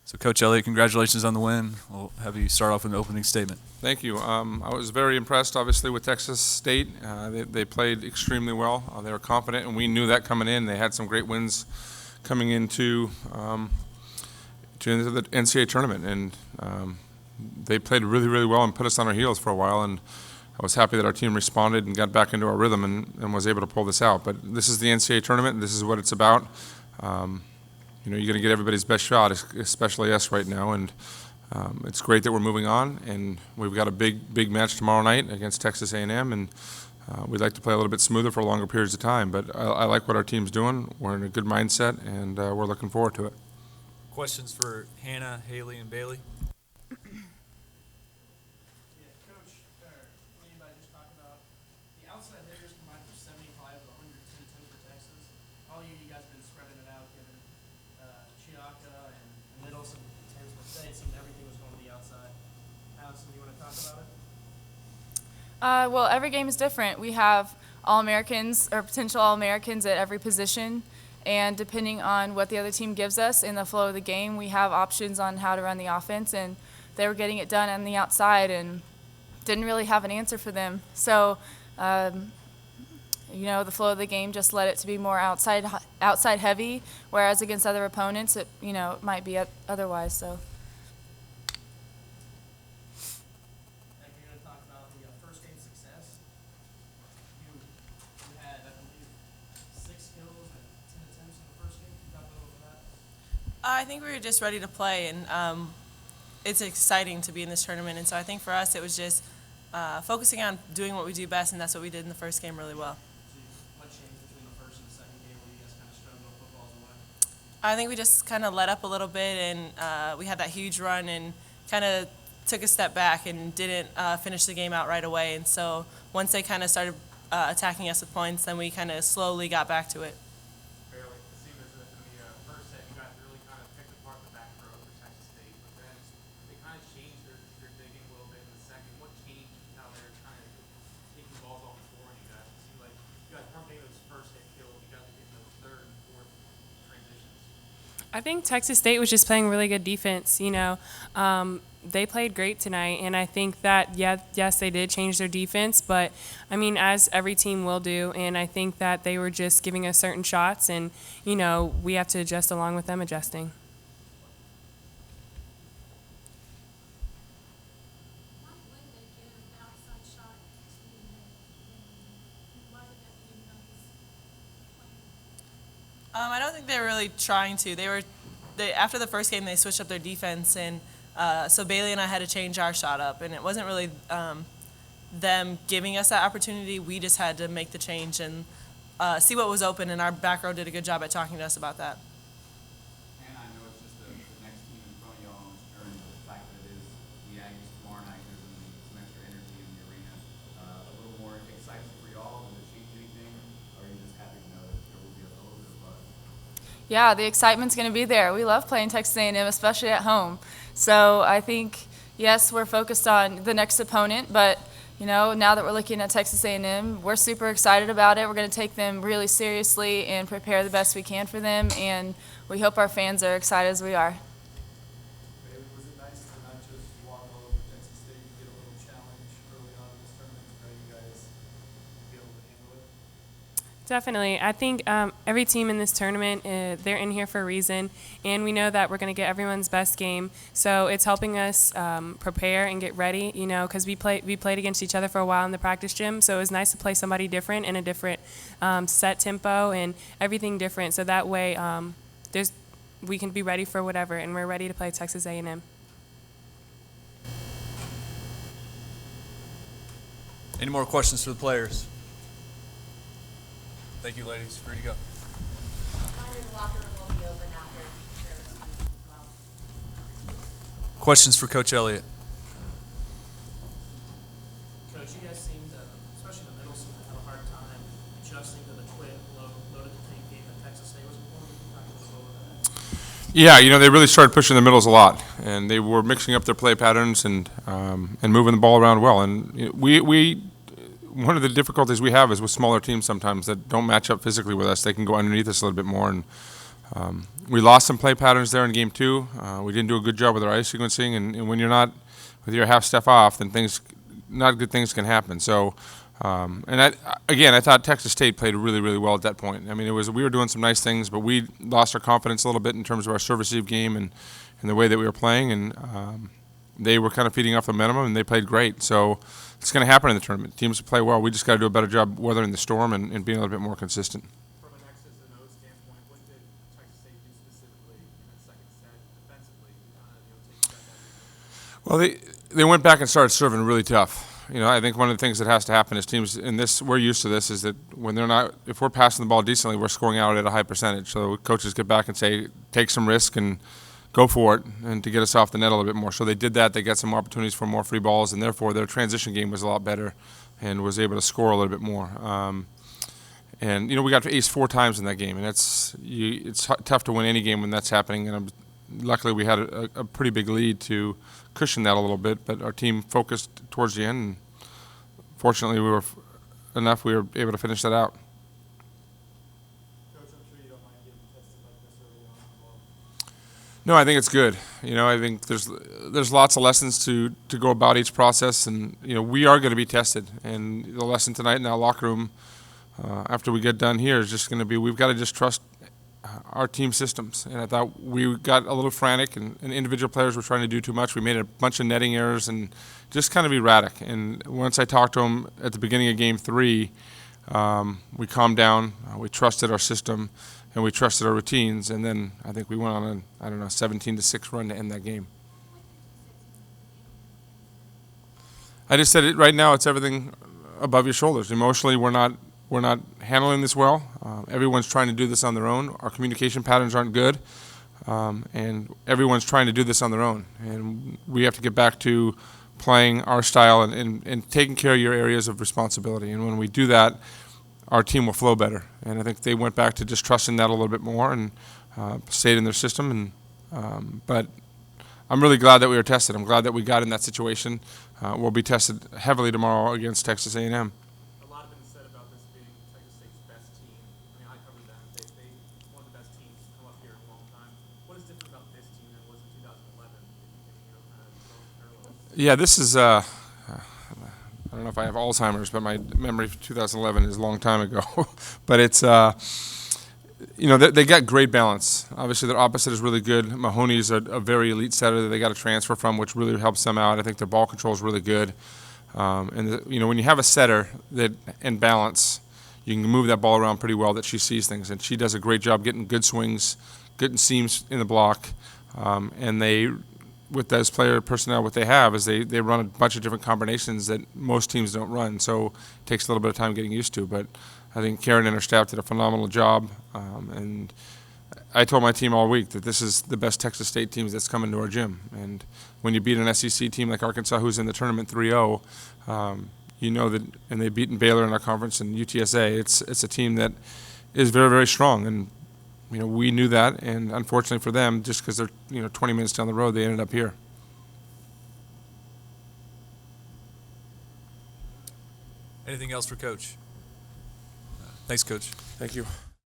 So, Coach Elliott, congratulations on the win. We'll have you start off with an opening statement. Thank you. I was very impressed, obviously, with Texas State. They played extremely well. They were confident, and we knew that coming in. They had some great wins coming into the NCAA tournament, and they played really, really well and put us on our heels for a while. And I was happy that our team responded and got back into our rhythm and was able to pull this out. But this is the NCAA tournament, and this is what it's about. You're going to get everybody's best shot, especially us right now. And it's great that we're moving on, and we've got a big match tomorrow night against Texas A&M, and we'd like to play a little bit smoother for longer periods of time. But I like what our team's doing. We're in a good mindset, and we're looking forward to it. Questions for Hannah, Haley, and Bailey? Well, every game is different. We have All-Americans or potential All-Americans at every position, and depending on what the other team gives us in the flow of the game, we have options on how to run the offense, and they were getting it done on the outside and didn't really have an answer for them. So, the flow of the game just led it to be more outside heavy, whereas against other opponents, it might be otherwise. So. I think we were just ready to play, and it's exciting to be in this tournament. And so I think for us it was just focusing on doing what we do best, and that's what we did in the first game really well. What changed between the first and the second game where you guys kind of struggled to put balls away? I think we just kind of let up a little bit, and we had that huge run and kind of took a step back and didn't finish the game out right away. And so once they kind of started attacking us with points, then we kind of slowly got back to it. I think Texas State was just playing really good defense. They played great tonight, and I think that, yes, they did change their defense, but, as every team will do, and I think that they were just giving us certain shots, and, we have to adjust along with them adjusting. I don't think they were really trying to. After the first game, they switched up their defense, and so Bailey and I had to change our shot up, and it wasn't really them giving us that opportunity. We just had to make the change and see what was open, and our back row did a good job at talking to us about that. And I know it's just the next team in front of y'all on this journey, but the fact that it is the Aggies tomorrow night, there's going to be some extra energy in the arena. A little more exciting for y'all. Does it change anything, or are you just happy to know that there will be a little bit of buzz? Yeah, the excitement's going to be there. We love playing Texas A&M, especially at home. So I think, yes, we're focused on the next opponent, but now that we're looking at Texas A&M, we're super excited about it. We're going to take them really seriously and prepare the best we can for them, and we hope our fans are excited as we are. Bailey, was it nice to not just walk all over Texas State, you get a little challenge early on in this tournament, how you guys be able to handle it? Definitely. I think every team in this tournament, they're in here for a reason, and we know that we're going to get everyone's best game. So it's helping us prepare and get ready, because we played against each other for a while in the practice gym. So it was nice to play somebody different in a different set tempo and everything different. So that way we can be ready for whatever, and we're ready to play Texas A&M. Any more questions for the players? Thank you, ladies. Free to go. Questions for Coach Elliott? Coach, you guys seemed, especially in the middle, seemed to have a hard time adjusting to the quick, loaded tank game that Texas State was playing. Yeah, they really started pushing the middles a lot, and they were mixing up their play patterns and moving the ball around well. And one of the difficulties we have is with smaller teams sometimes that don't match up physically with us. They can go underneath us a little bit more, and We lost some play patterns there in game 2. We didn't do a good job with our ice sequencing, and when you're not with your half step off, then not good things can happen. So, I thought Texas State played really, really well at that point. I mean, we were doing some nice things, but we lost our confidence a little bit in terms of our service receive game and the way that we were playing, and they were kind of feeding off the momentum, and they played great. So it's going to happen in the tournament. Teams play well. We just got to do a better job weathering the storm and being a little bit more consistent. From an X's and O's standpoint, what did Texas State do specifically in that second set defensively to kind of take that? Well, they went back and started serving really tough. I think one of the things that has to happen is teams in this, we're used to this, is that when if we're passing the ball decently, we're scoring out at a high percentage. So coaches get back and say, take some risk and go for it, and to get us off the net a little bit more. So they did that. They got some opportunities for more free balls, and therefore their transition game was a lot better and was able to score a little bit more. And we got to ace 4 times in that game, and it's tough to win any game when that's happening. And luckily we had a pretty big lead to cushion that a little bit, but our team focused towards the end, and fortunately we were able to finish that out. Coach, I'm sure you don't mind getting tested like this early on in the ball. No, I think it's good. I think there's lots of lessons to go about each process, and we are going to be tested. And the lesson tonight in our locker room, after we get done here, is just going to be we've got to just trust our team systems. And I thought we got a little frantic, and individual players were trying to do too much. We made a bunch of netting errors and just kind of erratic. And once I talked to them at the beginning of Game 3, we calmed down. We trusted our system, and we trusted our routines. And then I think we went on a 17-6 run to end that game. I just said it right now. It's everything above your shoulders. Emotionally, we're not handling this well. Everyone's trying to do this on their own. Our communication patterns aren't good, and everyone's trying to do this on their own. And we have to get back to playing our style and taking care of your areas of responsibility. And when we do that, our team will flow better. And I think they went back to just trusting that a little bit more and stayed in their system. But I'm really glad that we were tested. I'm glad that we got in that situation. We'll be tested heavily tomorrow against Texas A&M. A lot has been said about this being Texas State's best team. I mean, I covered them. They one of the best teams to come up here in a long time. What is different about this team than was in 2011? If you can, kind of draw parallels. Yeah, this is, I don't know if I have Alzheimer's, but my memory of 2011 is a long time ago. But it's, they got great balance. Obviously, their opposite is really good. Mahoney's a very elite setter that they got a transfer from, which really helps them out. I think their ball control is really good. When you have a setter and balance, you can move that ball around pretty well, that she sees things. And she does a great job getting good swings, getting seams in the block. And with those player personnel, what they have is they run a bunch of different combinations that most teams don't run. So it takes a little bit of time getting used to. But I think Karen and her staff did a phenomenal job. And I told my team all week that this is the best Texas State team that's come into our gym. And when you beat an SEC team like Arkansas, who's in the tournament 3-0, you know that, and they've beaten Baylor in our conference and UTSA, it's a team that is very, very strong. And we knew that, and unfortunately for them, just because they're 20 minutes down the road, they ended up here. Anything else for Coach? Thanks, Coach. Thank you.